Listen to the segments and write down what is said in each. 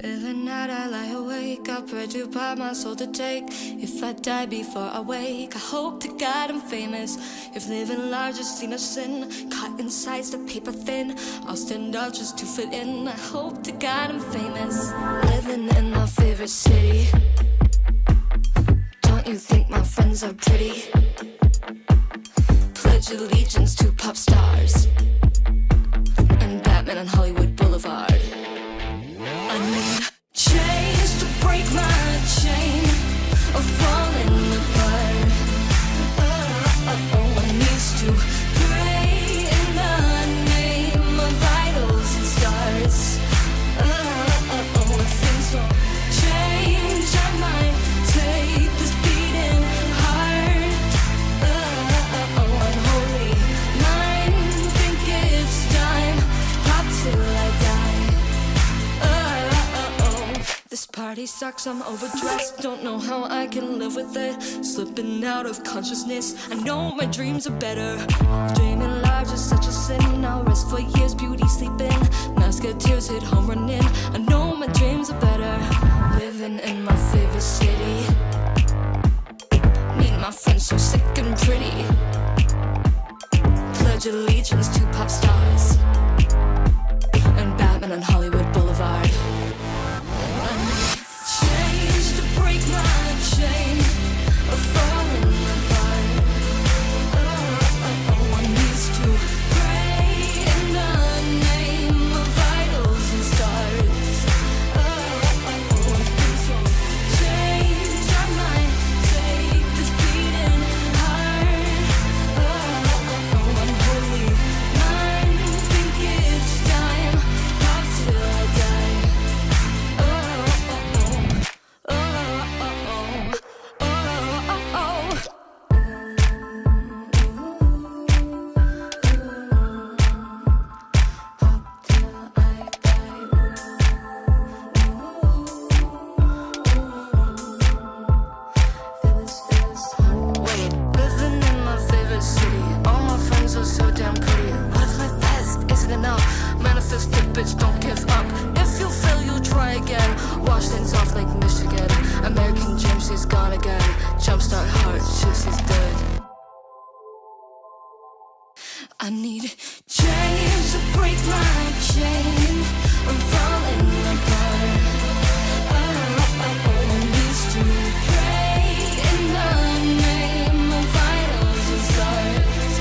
Every night I lie awake, I pray to buy my soul to take. If I die before I wake, I hope to God I'm famous. If living large is seen as sin, cut insides the paper thin, I'll stand out just to fit in. I hope to God I'm famous. Living in my favorite city. Don't you think my friends are pretty? Pledge allegiance to pop stars and Batman on Hollywood Boulevard. I need change to break my chain of falling apart. I need to pray in the name of idols and stars. If things don't change, I might take this beating heart. Unholy mind, think it's time, pop till I die. This party sucks, I'm overdressed. Don't know how I can live with it. Slipping out of consciousness, I know my dreams are better. Dreaming large is such a sin. I'll rest for years, beauty sleeping. Musketeers hit home running. I know my dreams are better. Living in my favorite city. Meet my friends so sick and pretty. Pledge allegiance to pop stars and Batman on Hollywood Boulevard. Change to break my chain of falling apart. I need to pray in the name of idols and stars. If things don't change, I might take this beating heart. Unholy mind, think it's time, pop till I die. Bitch, don't give up. If you fail, you'll try again. Wash things off like Michigan. American gym, she's gone again. Jumpstart heart, she's dead. I need change to break my chain. I'm falling apart. I need to pray in the name of idols and stars.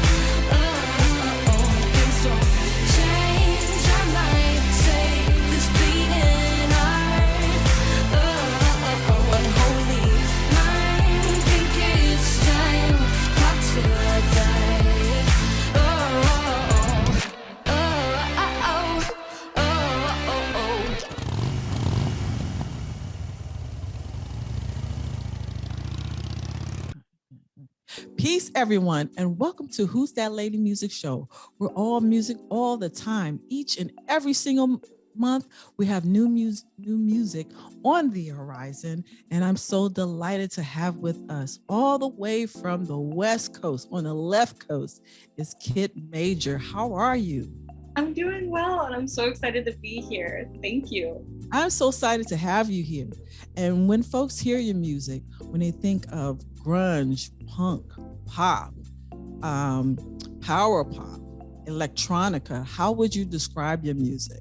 Things don't change, I might take this beating heart. Unholy mind, think it's time, pop till I die. Peace, everyone, and welcome to Who's That Lady Music Show. We're all music all the time. Each and every single month, we have new music on the horizon, and I'm so delighted to have with us all the way from the West Coast, on the left coast, is Kit Major. How are you? I'm doing well, and I'm so excited to be here. Thank you. I'm so excited to have you here. And when folks hear your music, when they think of grunge, punk, pop, power pop, electronica, how would you describe your music?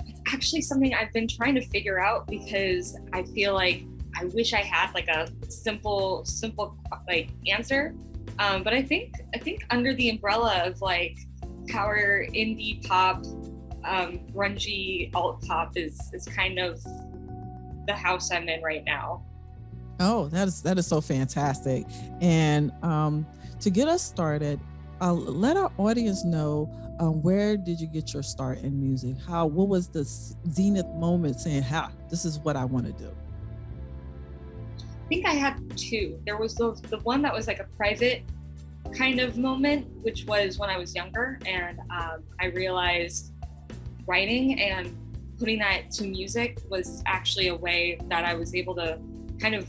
It's actually something I've been trying to figure out, because I feel like I wish I had like a simple like answer. But I think under the umbrella of like power indie pop, grungy alt pop is kind of the house I'm in right now. Oh, that is so fantastic. And to get us started, let our audience know, where did you get your start in music? What was the zenith moment saying, this is what I want to do? I think I had two. There was the one that was like a private kind of moment, which was when I was younger, and I realized writing and putting that to music was actually a way that I was able to kind of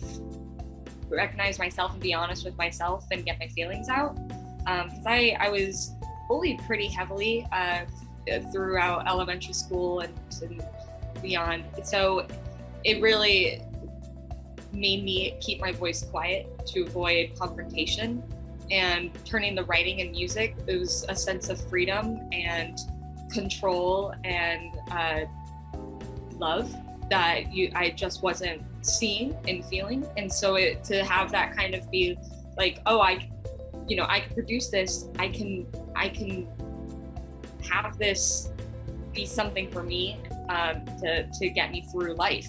recognize myself and be honest with myself and get my feelings out. Because I was bullied pretty heavily throughout elementary school and beyond. So it really made me keep my voice quiet to avoid confrontation. And turning the writing and music, it was a sense of freedom and control and love that I just wasn't seeing and feeling. And so to have that kind of be like, oh, I can produce this, I can have this be something for me to get me through life.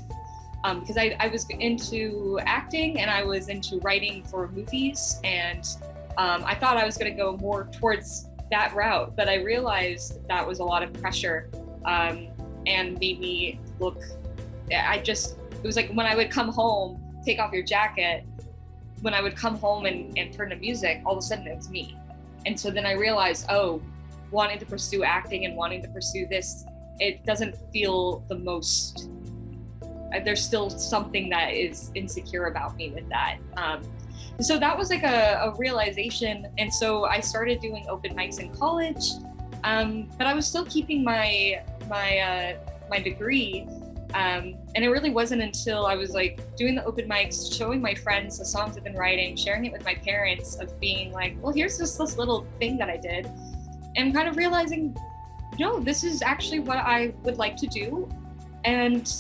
Because I was into acting and I was into writing for movies, and I thought I was going to go more towards that route, but I realized that was a lot of pressure and made me look, it was like when I would come home, take off your jacket, when I would come home and turn to music, all of a sudden it was me. And so then I realized, oh, wanting to pursue acting and wanting to pursue this, it doesn't feel the most, there's still something that is insecure about me with that. So that was like a realization. And so I started doing open mics in college, but I was still keeping my degree. And it really wasn't until I was like doing the open mics, showing my friends the songs I've been writing, sharing it with my parents, of being like, well, here's just this little thing that I did, and kind of realizing, no, this is actually what I would like to do. And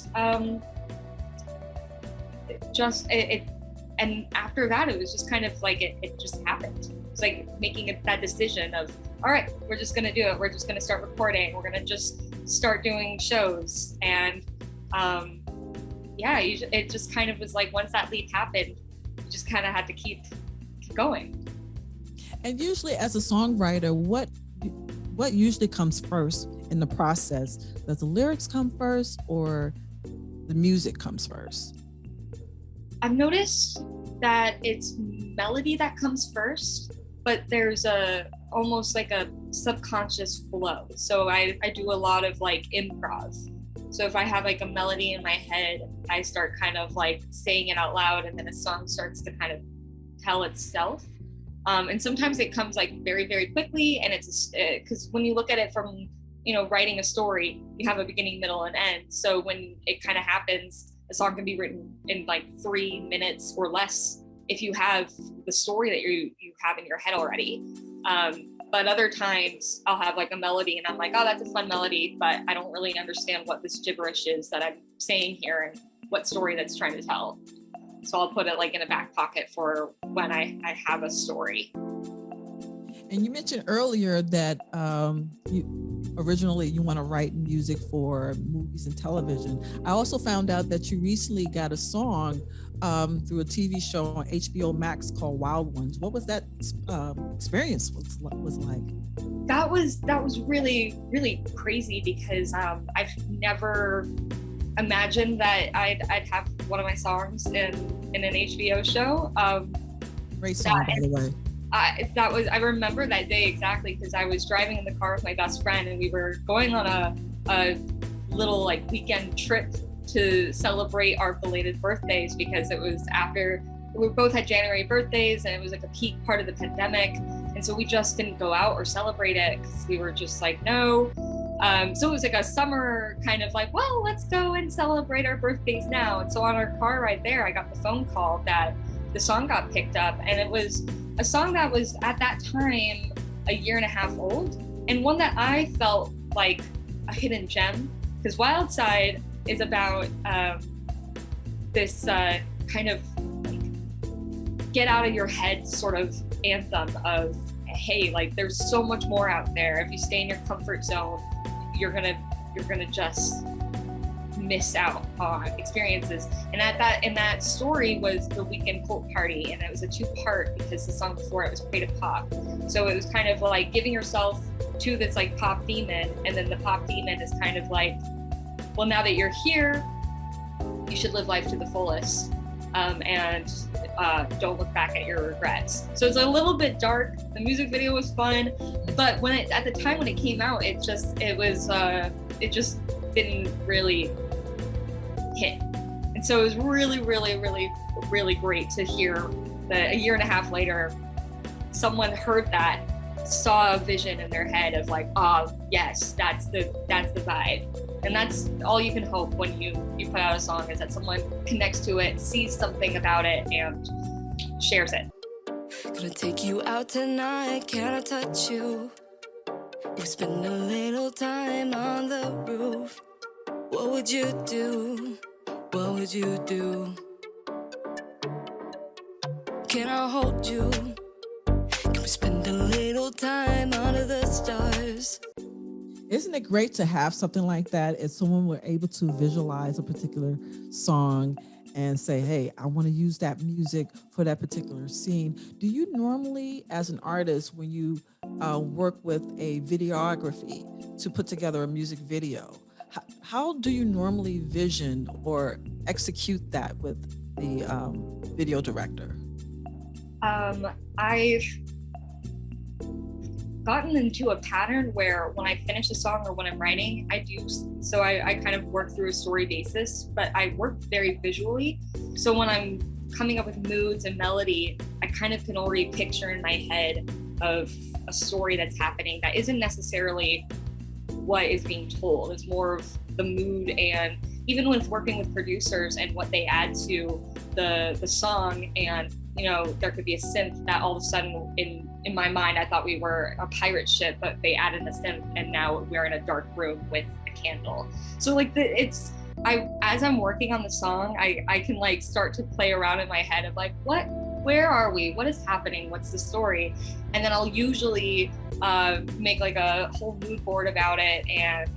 and after that, it was just kind of like it just happened. It's like making that decision of, all right, we're just gonna do it. We're just gonna start recording. We're gonna just start doing shows. And it just kind of was like, once that leap happened, you just kind of had to keep going. And usually as a songwriter, what usually comes first in the process? Does the lyrics come first or the music comes first? I've noticed that it's melody that comes first, but there's almost like a subconscious flow. So I do a lot of like improv. So if I have like a melody in my head, I start kind of like saying it out loud, and then a song starts to kind of tell itself. And sometimes it comes like very, very quickly, and it's because when you look at it from, writing a story, you have a beginning, middle, and end. So when it kind of happens, a song can be written in like 3 minutes or less if you have the story that you have in your head already. But other times I'll have like a melody and I'm like, oh, that's a fun melody, but I don't really understand what this gibberish is that I'm saying here and what story that's trying to tell. So I'll put it like in a back pocket for when I have a story. And you mentioned earlier that originally you want to write music for movies and television. I also found out that you recently got a song through a TV show on HBO Max called Wild Ones. What was that experience was like? That was really, really crazy, because I've never imagined that I'd have one of my songs in an HBO show. Great song, by the way. I remember that day exactly, because I was driving in the car with my best friend, and we were going on a little like weekend trip to celebrate our belated birthdays, because it was after we both had January birthdays, and it was like a peak part of the pandemic, and so we just didn't go out or celebrate it because we were just like, no. So it was like a summer kind of like, well, let's go and celebrate our birthdays now. And so on our car ride there, I got the phone call that the song got picked up, and it was a song that was at that time 1.5 years old, and one that I felt like a hidden gem, because Wild Side is about this kind of like get out of your head sort of anthem of, hey, like there's so much more out there. If you stay in your comfort zone, you're gonna just miss out on experiences. And in that story was the Weekend Colt Party, and it was a 2-part because the song before it was Pray to Pop. So it was kind of like giving yourself to this like pop demon, and then the pop demon is kind of like, well, now that you're here, you should live life to the fullest, and don't look back at your regrets. So it's a little bit dark. The music video was fun, but at the time when it came out, it just didn't really hit. And so it was really, really, really, really great to hear that 1.5 years later, someone heard that, saw a vision in their head of like, oh yes, that's the vibe. And that's all you can hope when you put out a song, is that someone connects to it, sees something about it, and shares it. Gonna take you out tonight, can I touch you? We spend a little time on the roof. What would you do? What would you do? Can I hold you? Can we spend a little time under the stars? Isn't it great to have something like that? If someone were able to visualize a particular song and say, hey, I want to use that music for that particular scene. Do you normally, as an artist, when you work with a videography to put together a music video, how do you normally vision or execute that with the video director? I've gotten into a pattern where when I finish a song or when I'm writing, I kind of work through a story basis, but I work very visually. So when I'm coming up with moods and melody, I kind of can already picture in my head of a story that's happening that isn't necessarily what is being told. It's more of the mood, and even with working with producers and what they add to the song, and there could be a synth that all of a sudden in my mind I thought we were a pirate ship, but they added a synth and now we're in a dark room with a candle. So as I'm working on the song, I can like start to play around in my head of like, where are we? What is happening? What's the story? And then I'll usually make like a whole mood board about it and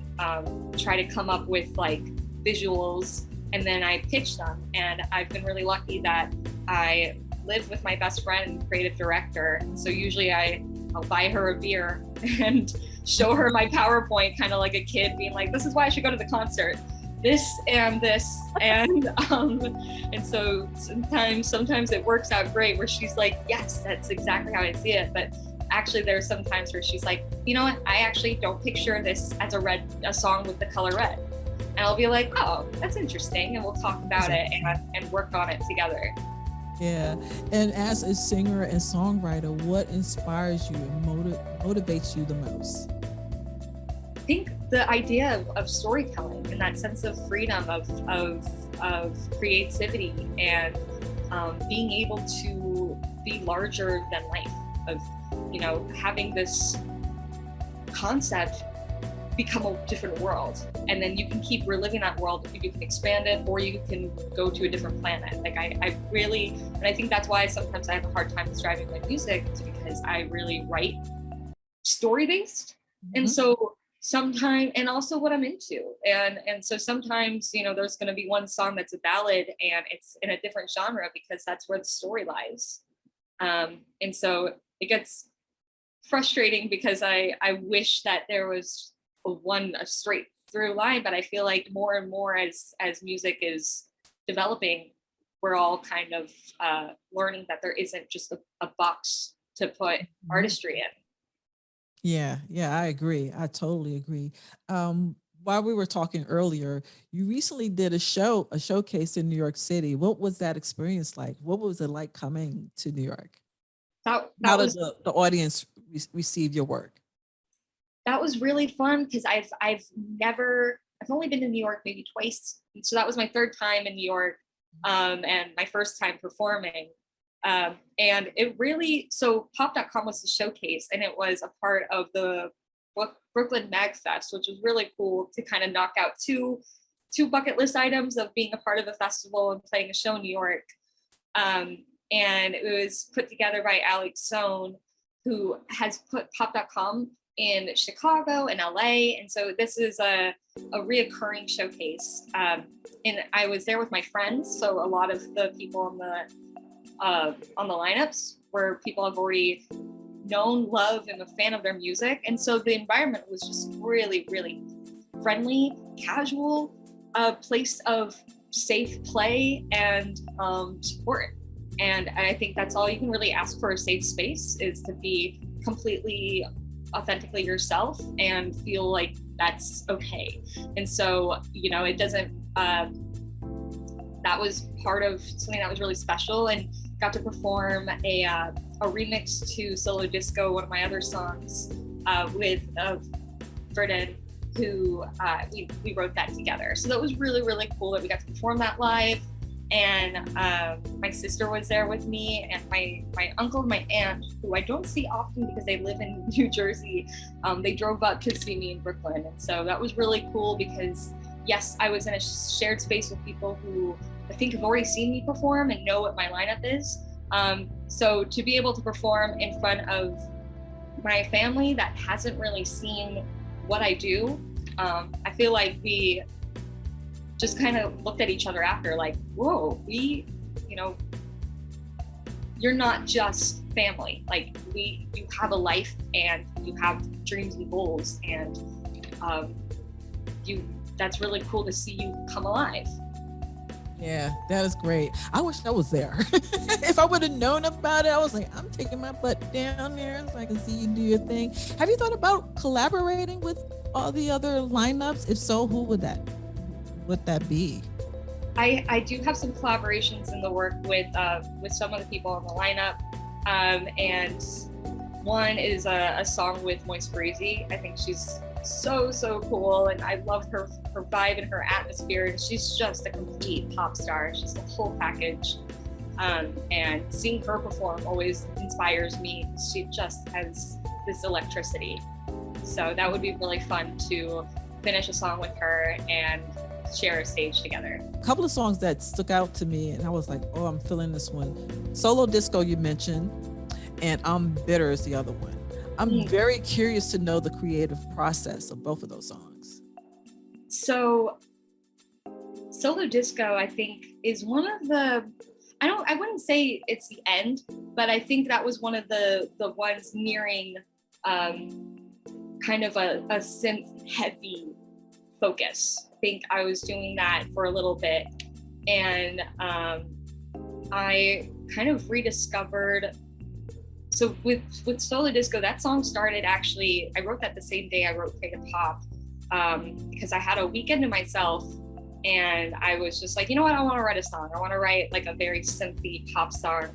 try to come up with like visuals, and then I pitch them. And I've been really lucky that I live with my best friend and creative director. So usually I'll buy her a beer and show her my PowerPoint, kind of like a kid being like, this is why I should go to the concert. This and this. And so sometimes it works out great where she's like, yes, that's exactly how I see it. But actually there's some times where she's like, you know what? I actually don't picture this as a song with the color red. And I'll be like, oh, that's interesting. And we'll talk about it and work on it together. Yeah. And as a singer and songwriter, what inspires you and motivates you the most? I think the idea of storytelling and that sense of freedom, of creativity, and being able to be larger than life, of having this concept become a different world, and then you can keep reliving that world. You can expand it, or you can go to a different planet. Like I really, and I think that's why sometimes I have a hard time describing my music, is because I really write story based. Mm-hmm. And so sometimes, and also what I'm into, and so sometimes there's going to be one song that's a ballad and it's in a different genre because that's where the story lies. And so it gets frustrating because I wish that there was a straight through line, but I feel like more and more as music is developing, we're all kind of learning that there isn't just a box to put artistry in. Yeah, I agree. I totally agree. While we were talking earlier, you recently did a showcase in New York City. What was that experience like? What was it like coming to New York? How did the audience receive your work? That was really fun because I've only been to New York maybe twice. So that was my third time in New York, and my first time performing. And it really, so pop.com was the showcase, and it was a part of the Brooklyn Mag Fest, which was really cool to kind of knock out two bucket list items of being a part of a festival and playing a show in New York. And it was put together by Elix, who has put pop.com in Chicago and LA. And so this is a reoccurring showcase. And I was there with my friends. So a lot of the people on the lineups were people I've already known, love, and a fan of their music. And so the environment was just really, really friendly, casual, a place of safe play and support. And I think that's all you can really ask for, a safe space, is to be completely authentically yourself and feel like that's okay. And so, it doesn't, that was part of something that was really special, and got to perform a remix to Solo Disco, one of my other songs, with Verdun, who we wrote that together. So that was really, really cool that we got to perform that live. And my sister was there with me, and my uncle and my aunt, who I don't see often because they live in New Jersey, they drove up to see me in Brooklyn. And so that was really cool because, yes, I was in a shared space with people who I think have already seen me perform and know what my lineup is. So to be able to perform in front of my family that hasn't really seen what I do, I feel like we just kind of looked at each other after like, whoa, you you're not just family. Like you have a life and you have dreams and goals, and that's really cool to see you come alive. Yeah, that is great. I wish I was there. If I would have known about it, I was like, I'm taking my butt down there so I can see you do your thing. Have you thought about collaborating with all the other lineups? If so, who would that be? I do have some collaborations in the work with some of the people on the lineup, and one is a song with Moist Breezy. I think she's so cool, and I love her vibe and her atmosphere, and she's just a complete pop star. She's the whole package, and seeing her perform always inspires me. She just has this electricity, so that would be really fun to finish a song with her and share a stage together. A couple of songs that stuck out to me, and I was like, oh, I'm feeling this one. Solo Disco you mentioned, and I'm Bitter is the other one. I'm very curious to know the creative process of both of those songs. So Solo Disco, I think, is one of the, I wouldn't say it's the end, but I think that was one of the ones nearing kind of a synth heavy focus. I think I was doing that for a little bit, and I kind of rediscovered. So with Solo Disco, that song started actually, I wrote that the same day I wrote Fade to Pop, because I had a weekend to myself, and I was just like, you know what, I want to write a song. I want to write like a very synthy pop song.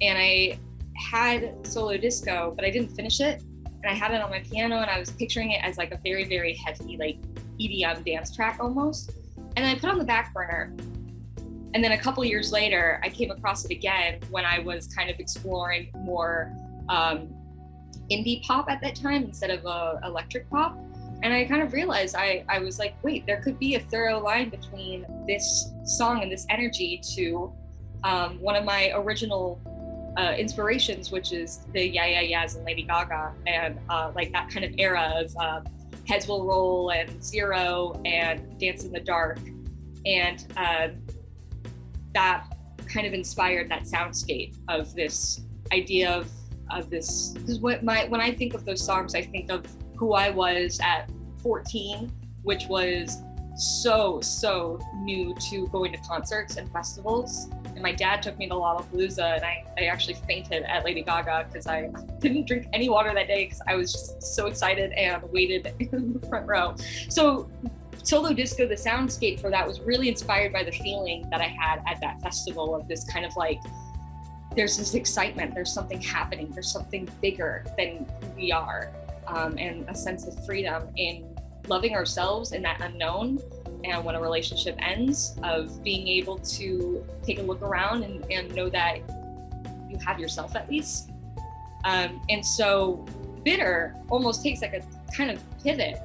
And I had Solo Disco, but I didn't finish it. And I had it on my piano, and I was picturing it as like a very, very heavy, like EDM dance track almost. And I put it on the back burner. And then a couple years later, I came across it again when I was kind of exploring more indie pop at that time instead of electric pop. And I kind of realized I was like, wait, there could be a thorough line between this song and this energy to one of my original inspirations, which is the Yeah Yeah Yeahs and Lady Gaga, and like that kind of era of Heads Will Roll and Zero and Dance in the Dark. And that kind of inspired that soundscape of this idea of this is what when I think of those songs, I think of who I was at 14, which was so new to going to concerts and festivals. And my dad took me to Lollapalooza, and I actually fainted at Lady Gaga because I didn't drink any water that day because I was just so excited and waited in the front row. So Solo Disco, the soundscape for that was really inspired by the feeling that I had at that festival of this kind of like, there's this excitement, there's something happening, there's something bigger than who we are, and a sense of freedom in loving ourselves in that unknown. And when a relationship ends, of being able to take a look around and know that you have yourself at least. And so Bitter almost takes like a kind of pivot,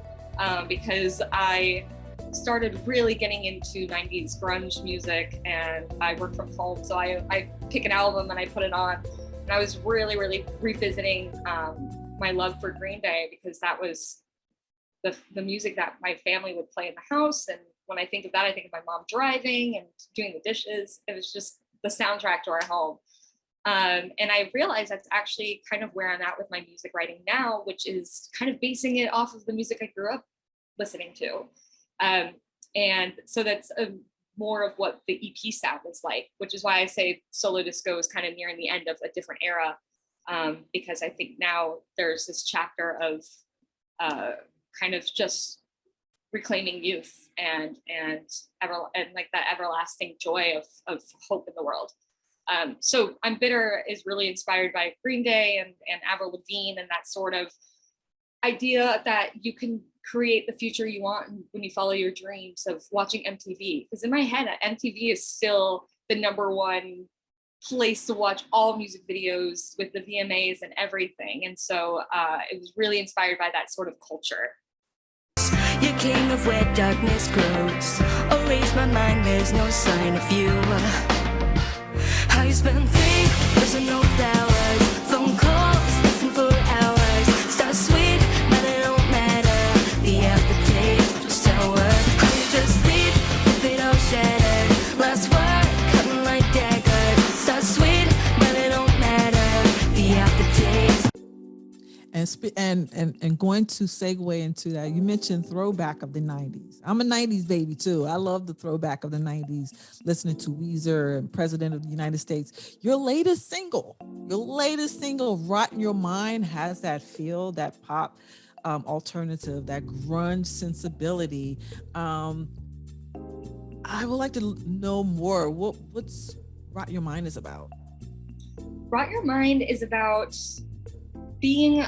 because I started really getting into 90s grunge music, and I work from home. So I pick an album and I put it on, and I was really revisiting my love for Green Day, because that was the music that my family would play in the house. And when I think of that, I think of my mom driving and doing the dishes. It was just the soundtrack to our home. And I realized that's actually kind of where I'm at with my music writing now, which is kind of basing it off of the music I grew up listening to. And so that's more of what the EP sound is like, which is why I say Solo Disco is kind of nearing the end of a different era, because I think now there's this chapter of kind of just reclaiming youth and like that everlasting joy of hope in the world. So I'm Bitter is really inspired by Green Day and Avril Lavigne, and that sort of idea that you can create the future you want when you follow your dreams of watching MTV. Because in my head, MTV is still the number one place to watch all music videos with the VMAs and everything. And so it was really inspired by that sort of culture. You're king of where darkness grows. Erase my mind, there's no sign of you. How you spend 3 years with no flowers, phone calls lasting for hours. Start sweet, but it don't matter. The aftertaste was sour. How you just leave with it all shattered. Last word, cutting like daggers. Start sweet, but it don't matter. The aftertaste. And going to segue into that, you mentioned throwback of the 90s. I'm a 90s baby too. I love the throwback of the 90s, listening to Weezer and President of the United States. Your latest single, Rot Your Mind, has that feel, that pop alternative, that grunge sensibility. I would like to know more. What's Rot Your Mind is about? Rot Your Mind is about being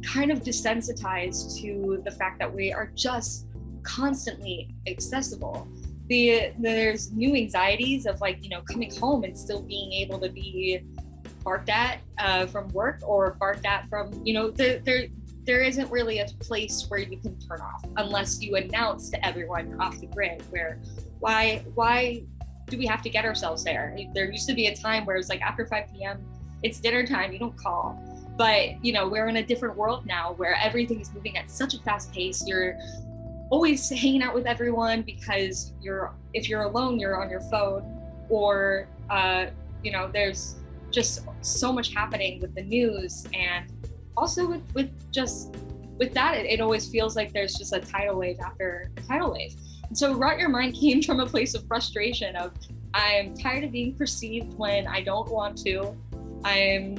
kind of desensitized to the fact that we are just constantly accessible. There's new anxieties of like, coming home and still being able to be barked at from work, or barked at from, there isn't really a place where you can turn off unless you announce to everyone you're off the grid. Where why do we have to get ourselves there? There used to be a time where it was like after 5 p.m. it's dinner time, you don't call. But, we're in a different world now where everything is moving at such a fast pace. You're always hanging out with everyone because if you're alone, you're on your phone, or, there's just so much happening with the news. And also with that, it always feels like there's just a tidal wave after a tidal wave. And so Rot Your Mind came from a place of frustration of, I'm tired of being perceived when I don't want to. I'm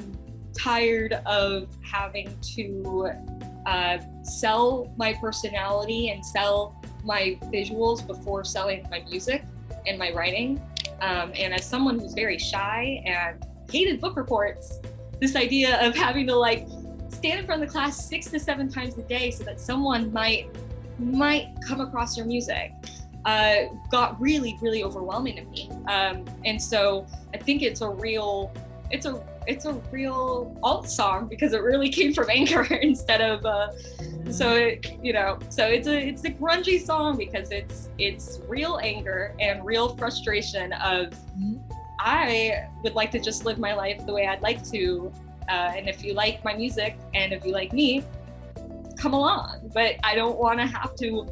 tired of having to sell my personality and sell my visuals before selling my music and my writing. And as someone who's very shy and hated book reports, this idea of having to stand in front of the class 6 to 7 times a day so that someone might come across your music got really, really overwhelming to me. And so I think it's a real alt song because it really came from anger instead of so it's a grungy song because it's real anger and real frustration of I would like to just live my life the way I'd like to, and if you like my music and if you like me, come along, but I don't want to have to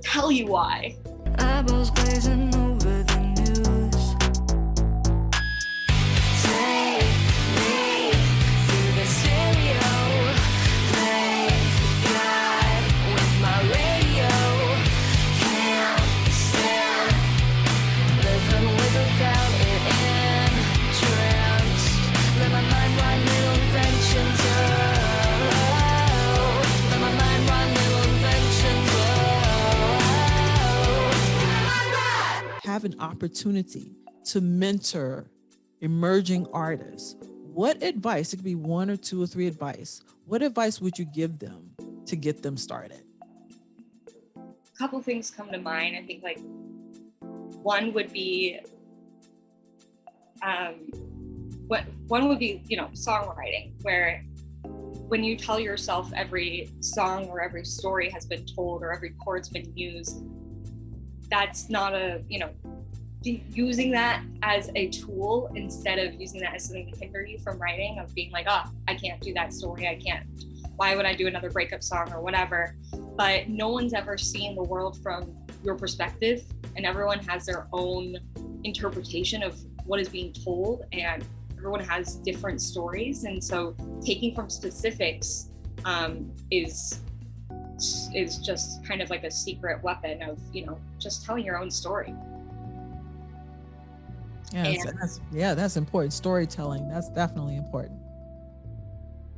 tell you why. Eyeballs glazing over the news. Take me through the stereo. Play God with my radio. Can't stand living without it. Entranced. Let my mind run little inventions. Let my mind run little inventions. Have an opportunity to mentor emerging artists. What advice, it could be 1 or 2 or 3 advice, what advice would you give them to get them started? A couple things come to mind. I think one would be songwriting, where when you tell yourself every song or every story has been told or every chord's been used, that's not using that as a tool instead of using that as something to hinder you from writing, of being like, I can't do that story. Why would I do another breakup song or whatever? But no one's ever seen the world from your perspective, and everyone has their own interpretation of what is being told, and everyone has different stories. And so taking from specifics is just kind of like a secret weapon of, just telling your own story. That's important. Storytelling, that's definitely important.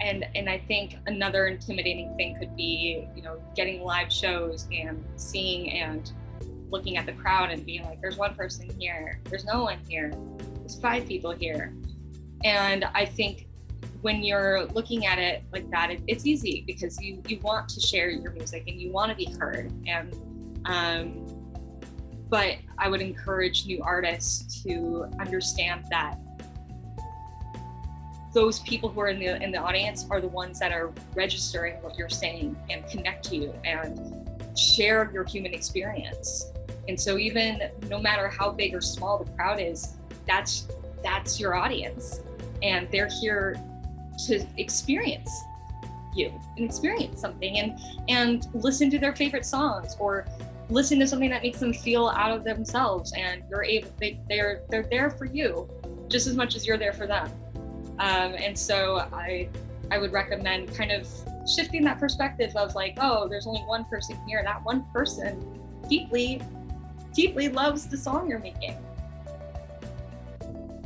And I think another intimidating thing could be, getting live shows and seeing and looking at the crowd and being like, there's one person here, there's no one here, there's 5 people here. And I think when you're looking at it like that, it's easy because you want to share your music and you want to be heard. And but I would encourage new artists to understand that those people who are in the audience are the ones that are registering what you're saying and connect to you and share your human experience. And so even no matter how big or small the crowd is, that's your audience, and they're here to experience you and experience something and listen to their favorite songs or listen to something that makes them feel out of themselves, and they're there for you just as much as you're there for them. And so I would recommend kind of shifting that perspective of like, oh, there's only one person here. That one person deeply loves the song you're making.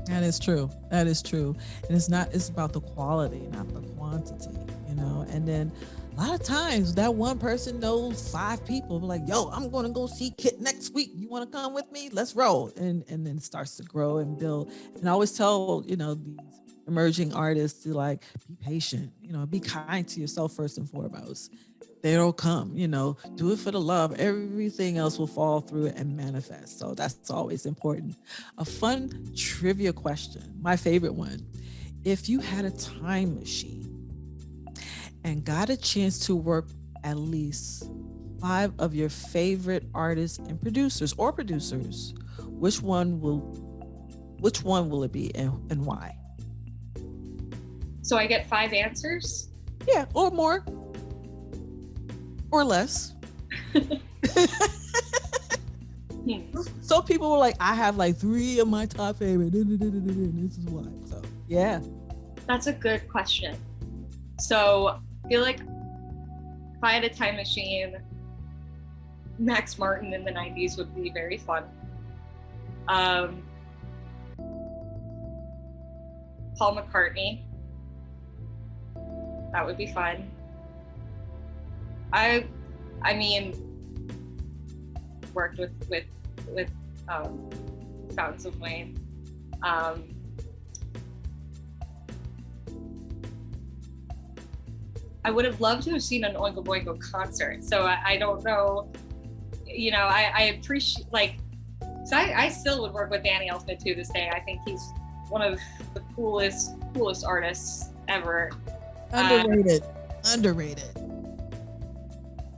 That is true. That is true. And it's about the quality, not the quantity, you know? And then a lot of times that one person knows 5 people, like, yo, I'm going to go see Kit next week. You want to come with me? Let's roll. And then it starts to grow and build. And I always tell, you know, these emerging artists to like, be patient, you know, be kind to yourself first and foremost. They'll come, you know, do it for the love. Everything else will fall through and manifest. So that's always important. A fun trivia question, my favorite one. If you had a time machine and got a chance to work at least 5 of your favorite artists and producers, which one will it be and why? So I get 5 answers? Yeah, or more. Or less. So people were like, I have like 3 of my top favorite. This is why. So yeah. That's a good question. So I feel like if I had a time machine, Max Martin in the 90s would be very fun. Paul McCartney. That would be fun. I mean, worked with Fountains of Wayne. I would have loved to have seen an Oingo Boingo concert. So I don't know, you know, I appreciate, like, so I still would work with Danny Elfman to this day. I think he's one of the coolest artists ever. Underrated.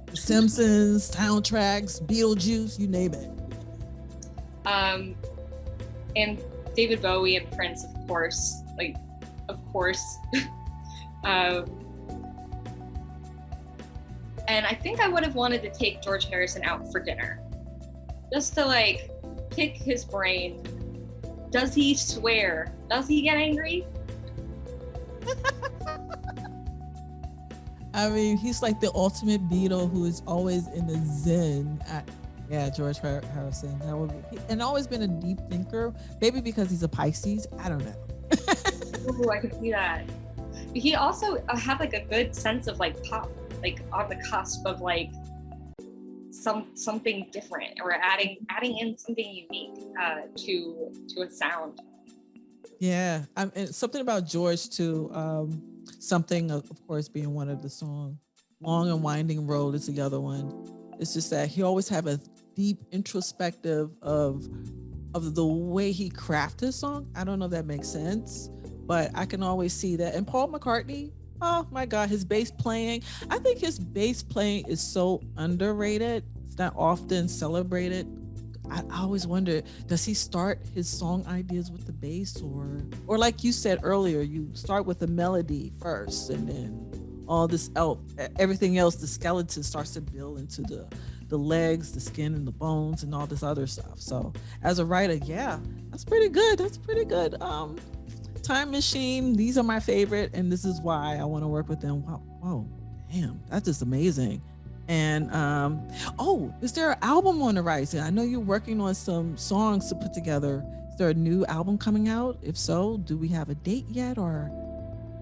The Simpsons, soundtracks, Beetlejuice, you name it. And David Bowie and Prince, of course. And I think I would have wanted to take George Harrison out for dinner, just to like pick his brain. Does he swear? Does he get angry? I mean, he's like the ultimate Beatle who is always in the zen. Yeah, George Harrison. That would be, and always been a deep thinker. Maybe because he's a Pisces. I don't know. Ooh, I can see that. He also had like a good sense of like pop, like on the cusp of like something different, or adding in something unique to a sound. Yeah, and something about George too. Something, of course, being one of the songs. Long and Winding Road is the other one. It's just that he always have a deep introspective of the way he crafted his song. I don't know if that makes sense, but I can always see that. And Paul McCartney, oh my God, his bass playing. I think his bass playing is so underrated. It's not often celebrated. I always wonder, does he start his song ideas with the bass, or like you said earlier, you start with the melody first and then all this everything else, the skeleton starts to build into the legs, the skin and the bones and all this other stuff. So as a writer, yeah, that's pretty good. Time Machine, these are my favorite, and this is why I want to work with them. Wow, damn, that's just amazing. And is there an album on the horizon? I know you're working on some songs to put together. Is there a new album coming out? If so, do we have a date yet, or?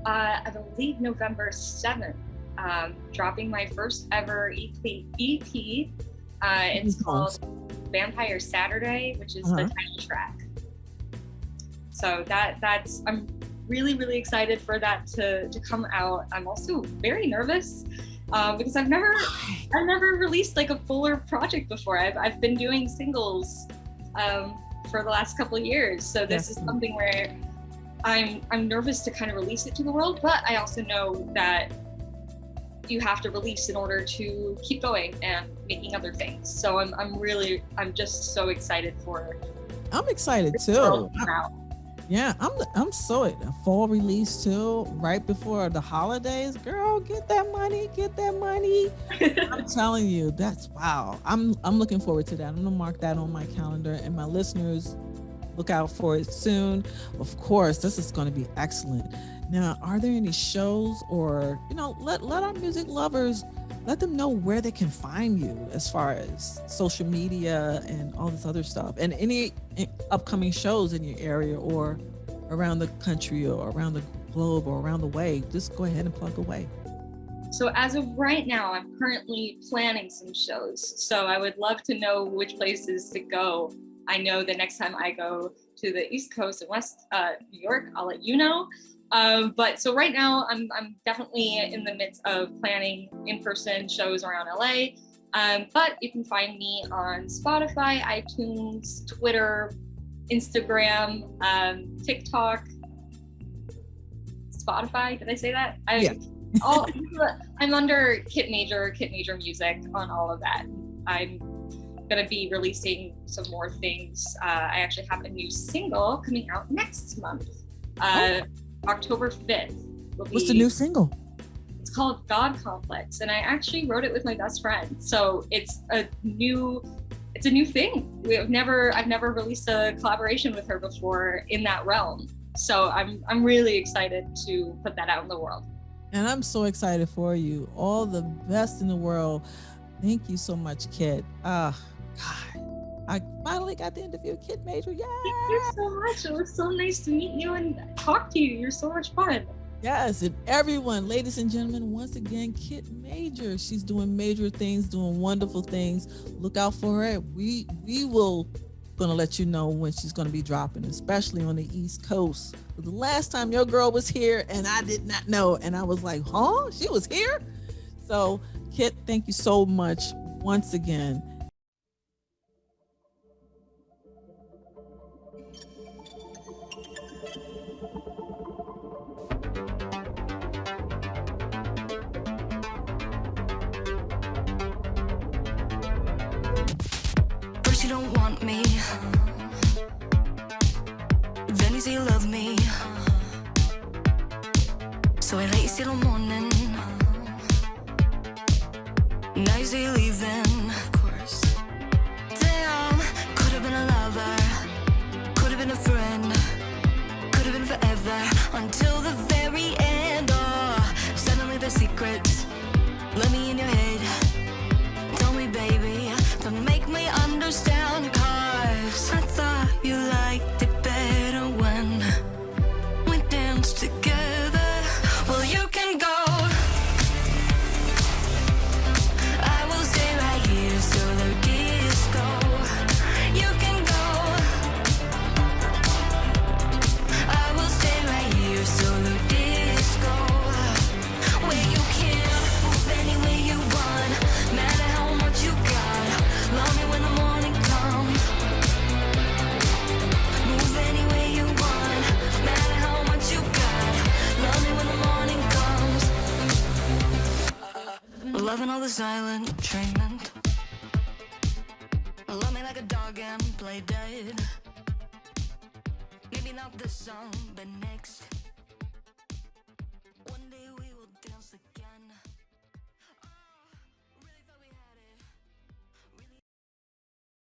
I believe November 7th, dropping my first ever EP. It's called Vampire Saturday, which is the title track. So that's I'm really, really excited for that to come out. I'm also very nervous because I've never released like a fuller project before. I've been doing singles for the last couple of years. So this is something where I'm nervous to kind of release it to the world, but I also know that you have to release in order to keep going and making other things. So I'm just so excited for. I'm excited too. Yeah, I'm so a fall release too, right before the holidays. Girl, get that money. I'm telling you, that's wow. I'm looking forward to that. I'm gonna mark that on my calendar, and my listeners, look out for it soon. Of course, this is going to be excellent. Now, are there any shows, or let our music lovers, let them know where they can find you as far as social media and all this other stuff, and any upcoming shows in your area or around the country or around the globe or around the way? Just go ahead and plug away. So as of right now, I'm currently planning some shows. So I would love to know which places to go. I know the next time I go to the East Coast and West New York, I'll let you know. But so right now, I'm definitely in the midst of planning in-person shows around LA. But you can find me on Spotify, iTunes, Twitter, Instagram, TikTok, Spotify. Did I say that? I'm under Kit Major Music on all of that. I'm gonna be releasing some more things. I actually have a new single coming out next month. October 5th. What's the new single? It's called God Complex, and I actually wrote it with my best friend. So it's a new thing. I've never released a collaboration with her before in that realm. So I'm really excited to put that out in the world. And I'm so excited for you. All the best in the world. Thank you so much, Kit. God, I finally got to interview Kit Major. Yeah. Thank you so much. It was so nice to meet you and talk to you. You're so much fun. Yes, and everyone, ladies and gentlemen, once again, Kit Major. She's doing major things, doing wonderful things. Look out for her. We will gonna let you know when she's gonna be dropping, especially on the East Coast. But the last time your girl was here and I did not know, and I was like, huh? She was here? So Kit, thank you so much once again. You don't want me, then you say you love me, so I let you stay till morning. Now you say you're leaving, of course. Damn, could have been a lover, could have been a friend, could have been forever, until the very end. Oh, suddenly the secrets, let me in your head. Tell me, baby, don't make me understand, 'cause I thought you liked it better when we danced together. Well, you can go. I will stay right here, solo disco. You can go. I will stay right here, solo disco. Where you can move any way you want, matter how much you got. Love me when the morning comes. Move any way you want, matter how much you got. Love me when the morning comes. Loving all the silent treatment. Love me like a dog and play dead. Maybe not this song, but next. One day we will dance again.